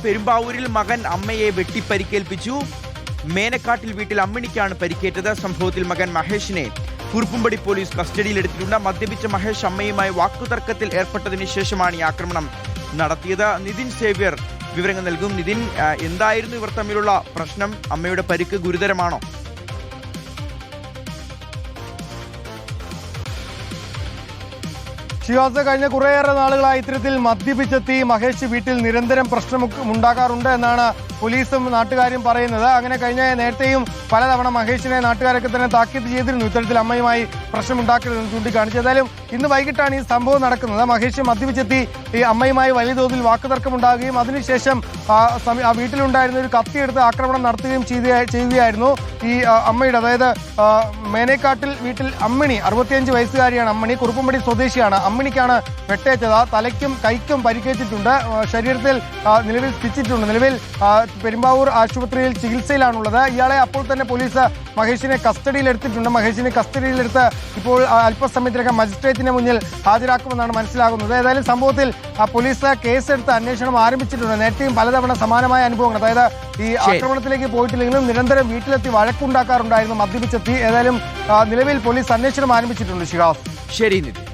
പെരുമ്പാവൂരിൽ മകൻ അമ്മയെ വെട്ടിപ്പരിക്കേൽപ്പിച്ചു. മേനക്കാട്ടിൽ വീട്ടിൽ അമ്മിണിക്കാണ് പരിക്കേറ്റത്. സംഭവത്തിൽ മകൻ മഹേഷിനെ കുറുപ്പുംപടി പോലീസ് കസ്റ്റഡിയിലെടുത്തിട്ടുണ്ട്. മദ്യപിച്ച മഹേഷ് അമ്മയുമായി വാക്കുതർക്കത്തിൽ ഏർപ്പെട്ടതിന് ശേഷമാണ് ഈ ആക്രമണം നടത്തിയത്. നിതിൻ സേവ്യർ വിവരങ്ങൾ നൽകും. നിതിൻ, എന്തായിരുന്നു ഇവർ തമ്മിലുള്ള പ്രശ്നം? അമ്മയുടെ പരിക്ക് ഗുരുതരമാണോ? ഷിയാസ്, കഴിഞ്ഞ കുറേയേറെ നാളുകളായി ഇത്തരത്തിൽ മദ്യപിച്ചെത്തി മഹേഷ് വീട്ടിൽ നിരന്തരം പ്രശ്നമുണ്ടാകാറുണ്ട് എന്നാണ് പോലീസും നാട്ടുകാരും പറയുന്നത്. അങ്ങനെ നേരത്തെയും പലതവണ മഹേഷിനെ നാട്ടുകാരൊക്കെ തന്നെ താക്കീത് ചെയ്തിരുന്നു ഇത്തരത്തിൽ അമ്മയുമായി പ്രശ്നമുണ്ടാക്കരുതെന്ന് ചൂണ്ടിക്കാണിച്ചു. ഏതായാലും ഇന്ന് വൈകിട്ടാണ് ഈ സംഭവം നടക്കുന്നത്. മഹേഷ് മദ്യപിച്ചെത്തി ഈ അമ്മയുമായി വലിയ തോതിൽ വാക്കുതർക്കമുണ്ടാകുകയും അതിനുശേഷം ആ വീട്ടിലുണ്ടായിരുന്ന ഒരു കത്തിയെടുത്ത് ആക്രമണം നടത്തുകയും ചെയ്യുകയായിരുന്നു. ഈ അമ്മയുടെ, അതായത് മേനേക്കാട്ടിൽ വീട്ടിൽ അമ്മിണി, 65 വയസ്സുകാരിയാണ് അമ്മിണി, കുറുപ്പുംപടി സ്വദേശിയാണ്. അമ്മിണിക്കാണ് വെട്ടേറ്റത്. തലയ്ക്കും കൈക്കും പരിക്കേറ്റിട്ടുണ്ട്. ശരീരത്തിൽ നിലവിൽ സ്റ്റിച്ചിട്ടുണ്ട്. നിലവിൽ പെരുമ്പാവൂർ ആശുപത്രിയിൽ ചികിത്സയിലാണുള്ളത്. ഇയാളെ അപ്പോൾ തന്നെ പോലീസ് മഹേഷിനെ കസ്റ്റഡിയിലെടുത്തിട്ടുണ്ട്. മഹേഷിനെ കസ്റ്റഡിയിലെടുത്ത് ഇപ്പോൾ അല്പസമയത്തിനകം മജിസ്ട്രേറ്റിന് മുന്നിൽ ഹാജരാക്കുമെന്നാണ് മനസ്സിലാകുന്നത്. ഏതായാലും സംഭവത്തിൽ പോലീസ് കേസെടുത്ത് അന്വേഷണം ആരംഭിച്ചിട്ടുണ്ട്. നേരത്തെയും പലതവണ സമാനമായ അനുഭവങ്ങൾ, അതായത് ഈ ആക്രമണത്തിലേക്ക് പോയിട്ടില്ലെങ്കിലും നിരന്തരം വീട്ടിലെത്തി വഴക്കുണ്ടാക്കാറുണ്ടായിരുന്നു മദ്യപിച്ചെത്തി. ഏതായാലും നിലവിൽ പോലീസ് അന്വേഷണം ആരംഭിച്ചിട്ടുണ്ട്. ഷിഹാസ്, ശരി നിതിൻ.